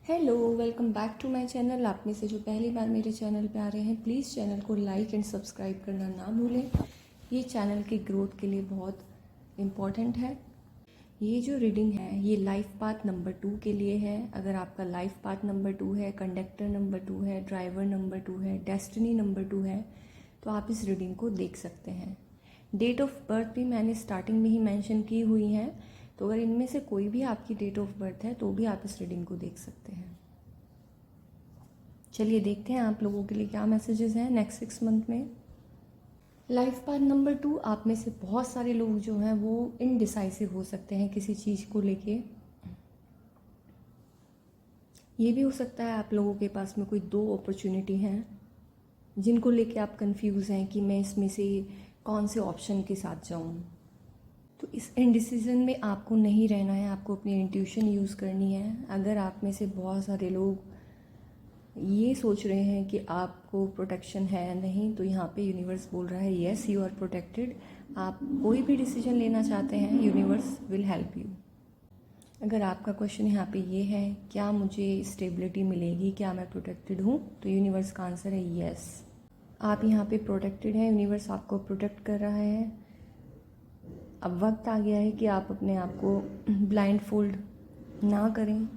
Hello, welcome back to my channel. आप में से जो पहली बार मेरे चैनल पे आ रहे हैं, प्लीज़ चैनल को लाइक एंड सब्सक्राइब करना ना भूलें। ये चैनल की ग्रोथ के लिए बहुत इम्पॉर्टेंट है। ये जो रीडिंग है ये लाइफ पाथ नंबर 2 के लिए है। अगर आपका लाइफ पाथ नंबर 2 है, कंडक्टर नंबर 2 है, ड्राइवर नंबर 2 है, डेस्टिनी नंबर 2 है, तो आप इस रीडिंग को देख सकते हैं। डेट ऑफ बर्थ भी मैंने स्टार्टिंग में ही मेंशन की हुई है, तो अगर इनमें से कोई भी आपकी डेट ऑफ बर्थ है तो भी आप इस रीडिंग को देख सकते हैं। चलिए देखते हैं आप लोगों के लिए क्या मैसेजेस हैं नेक्स्ट 6 मंथ में। लाइफ पाथ नंबर 2, आप में से बहुत सारे लोग जो हैं वो इनडिसाइसिव हो सकते हैं किसी चीज़ को लेके। ये भी हो सकता है आप लोगों के पास में कोई 2 अपॉर्चुनिटी हैं जिनको लेके आप कंफ्यूज हैं कि मैं इसमें से कौन से ऑप्शन के साथ जाऊं। तो इस इनडिसीजन में आपको नहीं रहना है, आपको अपनी इंट्यूशन यूज़ करनी है। अगर आप में से बहुत सारे लोग ये सोच रहे हैं कि आपको प्रोटेक्शन है या नहीं, तो यहाँ पे यूनिवर्स बोल रहा है येस यू आर प्रोटेक्टेड। आप कोई भी डिसीजन लेना चाहते हैं, यूनिवर्स विल हेल्प यू। अगर आपका क्वेश्चन यहाँ पे ये है क्या मुझे स्टेबिलिटी मिलेगी, क्या मैं प्रोटेक्टेड हूँ, तो यूनिवर्स का आंसर है येस। आप यहाँ पे प्रोटेक्टेड हैं, यूनिवर्स आपको प्रोटेक्ट कर रहा है। अब वक्त आ गया है कि आप अपने आप को ब्लाइंड फोल्ड ना करें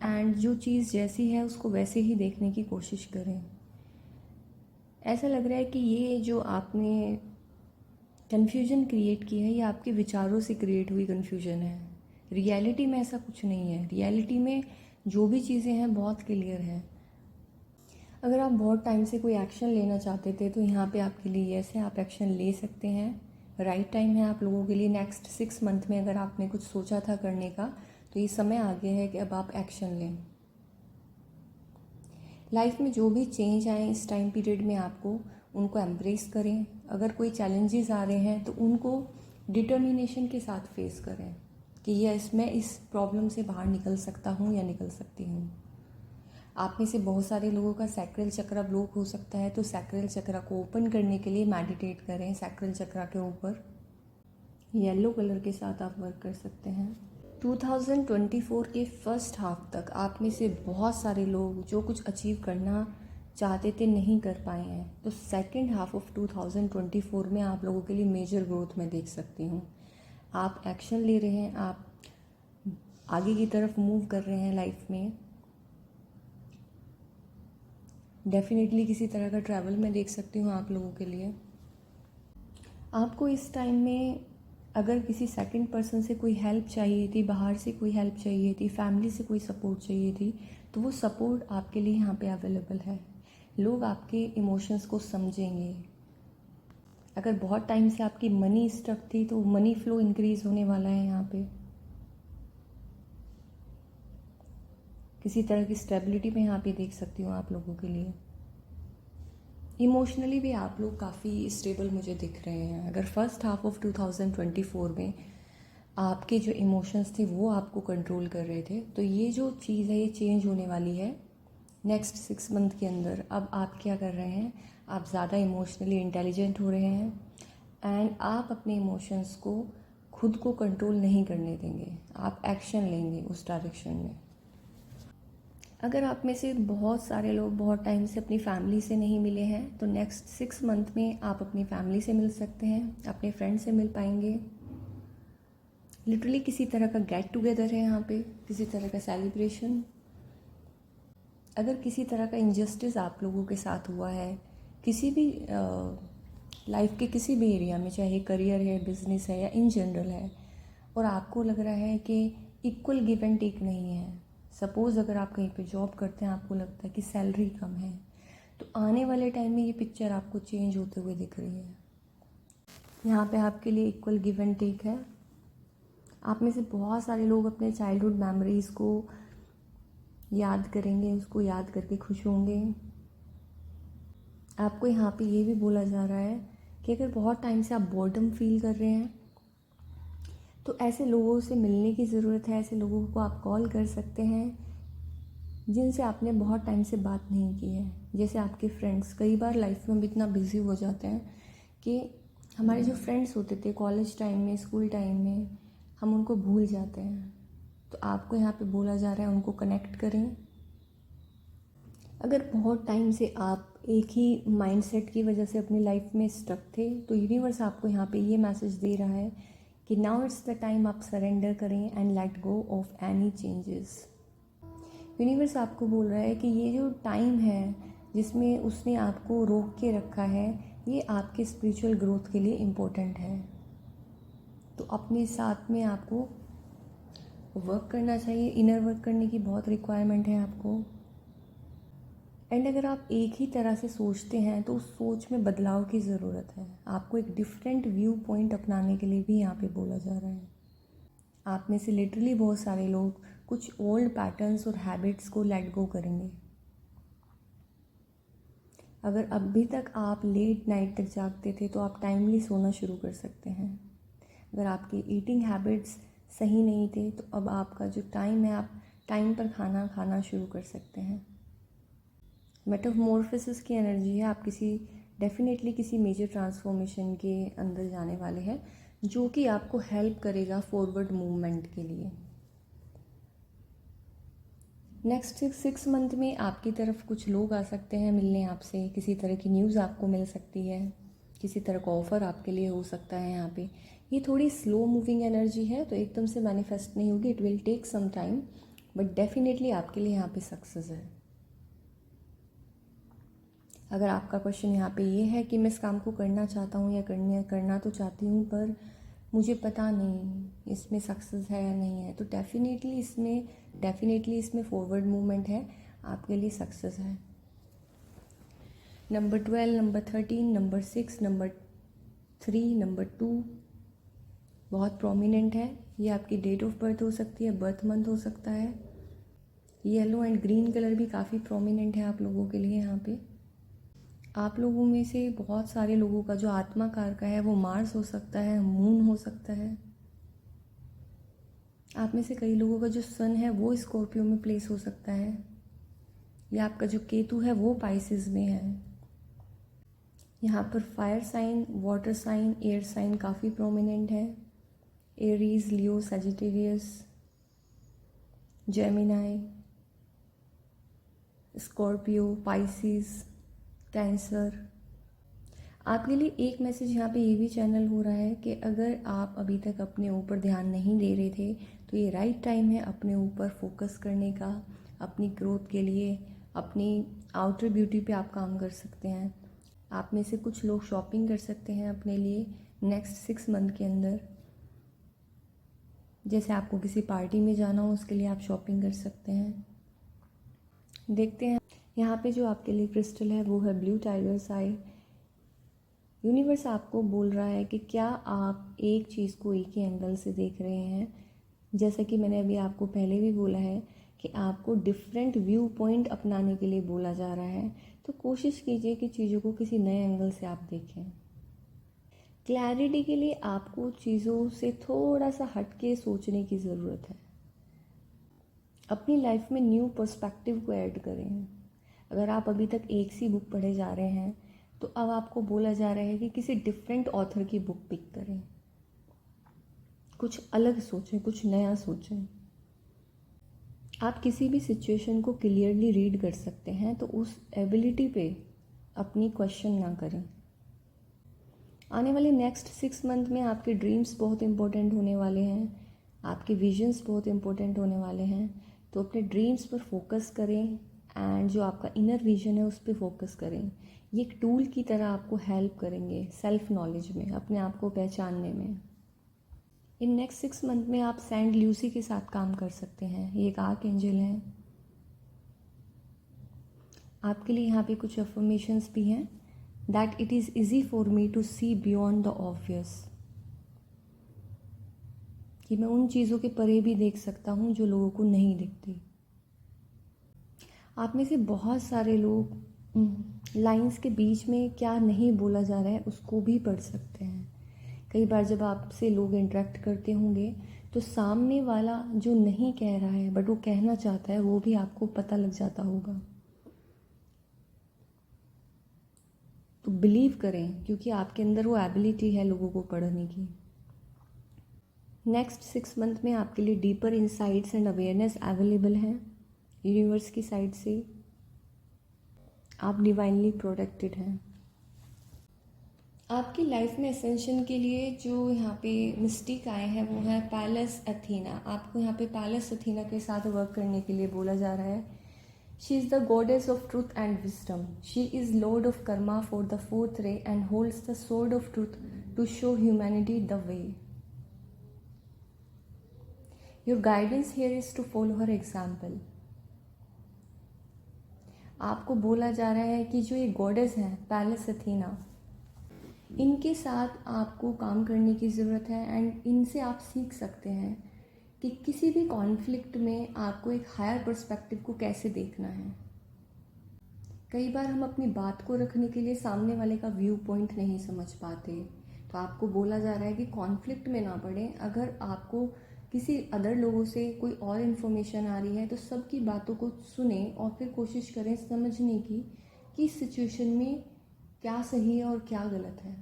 एंड जो चीज़ जैसी है उसको वैसे ही देखने की कोशिश करें। ऐसा लग रहा है कि ये जो आपने कन्फ्यूजन क्रिएट की है ये आपके विचारों से क्रिएट हुई कन्फ्यूजन है। रियलिटी में ऐसा कुछ नहीं है। रियलिटी में जो भी चीज़ें हैं बहुत क्लियर है। अगर आप बहुत टाइम से कोई एक्शन लेना चाहते थे तो यहाँ पे आपके लिए यस है, आप एक्शन ले सकते हैं। राइट टाइम है आप लोगों के लिए। नेक्स्ट 6 मंथ में अगर आपने कुछ सोचा था करने का तो ये समय आ गया है कि अब आप एक्शन लें। लाइफ में जो भी चेंज आए इस टाइम पीरियड में आपको उनको एम्ब्रेस करें। अगर कोई चैलेंजेस आ रहे हैं तो उनको डिटर्मिनेशन के साथ फेस करें कि यस मैं इस प्रॉब्लम से बाहर निकल सकता हूँ या निकल सकती हूँ। आप में से बहुत सारे लोगों का सैक्रल चक्र ब्लॉक हो सकता है, तो सैक्रल चक्र को ओपन करने के लिए मेडिटेट करें। सैक्रल चक्र के ऊपर येलो कलर के साथ आप वर्क कर सकते हैं। 2024 के फर्स्ट हाफ तक आप में से बहुत सारे लोग जो कुछ अचीव करना चाहते थे नहीं कर पाए हैं, तो सेकेंड हाफ ऑफ 2024 में आप लोगों के लिए मेजर ग्रोथ मैं देख सकती हूँ। आप एक्शन ले रहे हैं, आप आगे की तरफ मूव कर रहे हैं लाइफ में। डेफिनेटली किसी तरह का ट्रैवल मैं देख सकती हूँ आप लोगों के लिए। आपको इस टाइम में अगर किसी सेकंड पर्सन से कोई हेल्प चाहिए थी, बाहर से कोई हेल्प चाहिए थी, फैमिली से कोई सपोर्ट चाहिए थी, तो वो सपोर्ट आपके लिए यहाँ पे अवेलेबल है। लोग आपके इमोशंस को समझेंगे। अगर बहुत टाइम से आपकी मनी स्टक थी तो मनी फ्लो इंक्रीज होने वाला है। यहाँ पे किसी तरह की स्टेबिलिटी मैं यहाँ पे देख सकती हूँ आप लोगों के लिए। इमोशनली भी आप लोग काफ़ी स्टेबल मुझे दिख रहे हैं। अगर फर्स्ट हाफ ऑफ 2024 में आपके जो इमोशंस थे वो आपको कंट्रोल कर रहे थे, तो ये जो चीज़ है ये चेंज होने वाली है नेक्स्ट 6 मंथ के अंदर। अब आप क्या कर रहे हैं, आप ज़्यादा इमोशनली इंटेलिजेंट हो रहे हैं एंड आप अपने इमोशंस को खुद को कंट्रोल नहीं करने देंगे, आप एक्शन लेंगे उस डायरेक्शन में। अगर आप में से बहुत सारे लोग बहुत टाइम से अपनी फैमिली से नहीं मिले हैं, तो नेक्स्ट 6 मंथ में आप अपनी फैमिली से मिल सकते हैं, अपने फ्रेंड से मिल पाएंगे। लिटरली किसी तरह का गेट टुगेदर है यहाँ पे, किसी तरह का सेलिब्रेशन। अगर किसी तरह का इनजस्टिस आप लोगों के साथ हुआ है किसी भी लाइफ के किसी भी एरिया में, चाहे करियर है, बिजनेस है या इन जनरल है, और आपको लग रहा है कि इक्वल गिव एंड टेक नहीं है। सपोज़ अगर आप कहीं पे जॉब करते हैं, आपको लगता है कि सैलरी कम है, तो आने वाले टाइम में ये पिक्चर आपको चेंज होते हुए दिख रही है। यहाँ पे आपके लिए इक्वल गिव एंड टेक है। आप में से बहुत सारे लोग अपने चाइल्डहुड मेमोरीज़ को याद करेंगे, उसको याद करके खुश होंगे। आपको यहाँ पे ये भी बोला जा रहा है कि अगर बहुत टाइम से आप बॉर्डम फील कर रहे हैं तो ऐसे लोगों से मिलने की ज़रूरत है। ऐसे लोगों को आप कॉल कर सकते हैं जिनसे आपने बहुत टाइम से बात नहीं की है, जैसे आपके फ्रेंड्स। कई बार लाइफ में हम इतना बिजी हो जाते हैं कि हमारे जो फ्रेंड्स होते थे कॉलेज टाइम में, स्कूल टाइम में, हम उनको भूल जाते हैं। तो आपको यहाँ पे बोला जा रहा है उनको कनेक्ट करें, अगर बहुत टाइम से आप एक ही माइंडसेट की वजह से अपनी लाइफ में स्टक थे, तो यूनिवर्स आपको यहाँ पे ये मैसेज दे रहा है कि नाउ इट्स द टाइम आप सरेंडर करें and let go of any changes. Universe आपको बोल रहा है कि ये जो टाइम है जिसमें उसने आपको रोक के रखा है, ये आपके स्पिरिचुअल ग्रोथ के लिए इम्पोर्टेंट है। तो अपने साथ में आपको वर्क करना चाहिए, इनर वर्क करने की बहुत रिक्वायरमेंट है आपको। एंड अगर आप एक ही तरह से सोचते हैं तो उस सोच में बदलाव की ज़रूरत है। आपको एक डिफरेंट व्यू पॉइंट अपनाने के लिए भी यहाँ पे बोला जा रहा है। आप में से लिटरली बहुत सारे लोग कुछ ओल्ड पैटर्न्स और हैबिट्स को लेट गो करेंगे। अगर अभी तक आप लेट नाइट तक जागते थे तो आप टाइमली सोना शुरू कर सकते हैं। अगर आपकी ईटिंग हैबिट्स सही नहीं थे तो अब आपका जो टाइम है, आप टाइम पर खाना खाना शुरू कर सकते हैं। मेटामॉर्फोसिस की एनर्जी है। आप डेफिनेटली किसी मेजर ट्रांसफॉर्मेशन के अंदर जाने वाले हैं, जो कि आपको हेल्प करेगा फॉरवर्ड मूवमेंट के लिए। नेक्स्ट 6 मंथ में आपकी तरफ कुछ लोग आ सकते हैं मिलने आपसे, किसी तरह की न्यूज़ आपको मिल सकती है, किसी तरह का ऑफ़र आपके लिए हो सकता है। यहाँ पे ये थोड़ी स्लो मूविंग एनर्जी है, तो एकदम से मैनिफेस्ट नहीं होगी, it will take some time, but definitely आपके लिए यहाँ पे सक्सेस है। अगर आपका क्वेश्चन यहाँ पे ये है कि मैं इस काम को करना चाहता हूँ या करना तो चाहती हूँ, पर मुझे पता नहीं इसमें सक्सेस है या नहीं है, तो डेफिनेटली इसमें फॉरवर्ड मूवमेंट है, आपके लिए सक्सेस है। Number 12, number 13, number 6, number 3, number 2 बहुत प्रोमिनेंट है। ये आपकी डेट ऑफ बर्थ हो सकती है, बर्थ मंथ हो सकता है। येलो एंड ग्रीन कलर भी काफ़ी प्रोमिनेंट है आप लोगों के लिए। यहाँ पे आप लोगों में से बहुत सारे लोगों का जो आत्मा कारक है वो मार्स हो सकता है, मून हो सकता है। आप में से कई लोगों का जो सन है वो स्कॉर्पियो में प्लेस हो सकता है, या आपका जो केतु है वो पाइसेस में है। यहाँ पर fire sign, water sign, air sign काफ़ी प्रोमिनेंट है। Aries, Leo, Sagittarius, Gemini, Scorpio, Pisces, Cancer. आपके लिए एक मैसेज यहाँ पे ये भी चैनल हो रहा है कि अगर आप अभी तक अपने ऊपर ध्यान नहीं दे रहे थे तो ये राइट टाइम है अपने ऊपर फोकस करने का, अपनी ग्रोथ के लिए, अपनी आउटर ब्यूटी पे आप काम कर सकते हैं। आप में से कुछ लोग शॉपिंग कर सकते हैं अपने लिए नेक्स्ट 6 मंथ के अंदर। जैसे आपको किसी पार्टी में जाना हो उसके लिए आप शॉपिंग कर सकते हैं। देखते हैं यहाँ पे जो आपके लिए क्रिस्टल है वो है ब्लू टाइगर्स आई। यूनिवर्स आपको बोल रहा है कि क्या आप एक चीज़ को एक ही एंगल से देख रहे हैं। जैसा कि मैंने अभी आपको पहले भी बोला है कि आपको डिफरेंट व्यू पॉइंट अपनाने के लिए बोला जा रहा है, तो कोशिश कीजिए कि चीज़ों को किसी नए एंगल से आप देखें। क्लैरिटी के लिए आपको चीज़ों से थोड़ा सा हट के सोचने की ज़रूरत है। अपनी लाइफ में न्यू पर्सपेक्टिव को ऐड करें। अगर आप अभी तक एक सी बुक पढ़े जा रहे हैं तो अब आपको बोला जा रहा है कि किसी डिफरेंट ऑथर की बुक पिक करें, कुछ अलग सोचें, कुछ नया सोचें। आप किसी भी सिचुएशन को क्लियरली रीड कर सकते हैं, तो उस एबिलिटी पे अपनी क्वेश्चन ना करें। आने वाले नेक्स्ट 6 मंथ में आपके ड्रीम्स बहुत इंपॉर्टेंट होने वाले हैं, आपके विजन्स बहुत इंपॉर्टेंट होने वाले हैं, तो अपने ड्रीम्स पर फोकस करें एंड जो आपका इनर विजन है उस पर फोकस करें। ये एक टूल की तरह आपको हेल्प करेंगे सेल्फ नॉलेज में, अपने आप को पहचानने में। इन नेक्स्ट 6 मंथ में आप सेंट ल्यूसी के साथ काम कर सकते हैं, ये एक आर्क एंजल है। आपके लिए यहाँ पे कुछ अफर्मेशंस भी हैं। That it is easy for me to see beyond the obvious, कि मैं उन चीज़ों के परे भी देख सकता हूँ जो लोगों को नहीं दिखती। आप में से बहुत सारे लोग लाइंस के बीच में क्या नहीं बोला जा रहा है उसको भी पढ़ सकते हैं। कई बार जब आपसे लोग इंटरेक्ट करते होंगे तो सामने वाला जो नहीं कह रहा है बट वो कहना चाहता है, वो भी आपको पता लग जाता होगा। तो बिलीव करें, क्योंकि आपके अंदर वो एबिलिटी है लोगों को पढ़ने की। नेक्स्ट 6 मंथ में आपके लिए deeper insights and awareness available हैं यूनिवर्स की साइड से। आप डिवाइनली प्रोटेक्टेड हैं। आपकी लाइफ में एसेंशन के लिए जो यहाँ पे मिस्टिक आए हैं वो है पैलेस अथीना। आपको यहाँ पे पैलेस अथीना के साथ वर्क करने के लिए बोला जा रहा है। She is the goddess of truth and wisdom. She is lord of karma for the fourth ray and holds the sword of truth to show humanity the way. Your guidance here is to follow her example. आपको बोला जा रहा है कि जो ये goddess हैं palace Athena, इनके साथ आपको काम करने की ज़रूरत है एंड इनसे आप सीख सकते हैं कि किसी भी कॉन्फ्लिक्ट में आपको एक हायर पर्सपेक्टिव को कैसे देखना है। कई बार हम अपनी बात को रखने के लिए सामने वाले का व्यू पॉइंट नहीं समझ पाते, तो आपको बोला जा रहा है कि कॉन्फ्लिक्ट में ना पड़े। अगर आपको किसी अदर लोगों से कोई और इन्फॉर्मेशन आ रही है तो सबकी बातों को सुने और फिर कोशिश करें समझने की कि इस सिचुएशन में क्या सही है और क्या गलत है।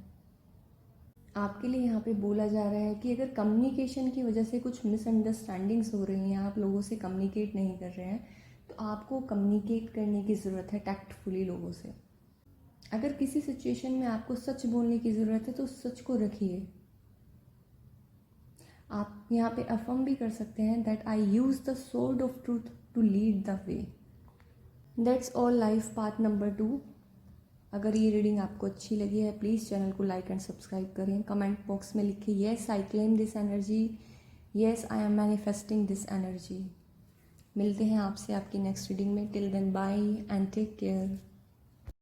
आपके लिए यहाँ पे बोला जा रहा है कि अगर कम्युनिकेशन की वजह से कुछ मिसअंडरस्टैंडिंग्स हो रही हैं, आप लोगों से कम्युनिकेट नहीं कर रहे हैं, तो आपको कम्युनिकेट करने की ज़रूरत है टैक्टफुली लोगों से। अगर किसी सिचुएशन में आपको सच बोलने की ज़रूरत है तो सच को रखिए। आप यहाँ पे अफर्म भी कर सकते हैं that I use the sword of truth to lead the way. That's all life path number 2। अगर ये रीडिंग आपको अच्छी लगी है प्लीज़ चैनल को लाइक एंड सब्सक्राइब करें। कमेंट बॉक्स में लिखिए yes I claim this energy, yes I am manifesting this energy. मिलते हैं आपसे आपकी नेक्स्ट रीडिंग में। Till then bye and take care.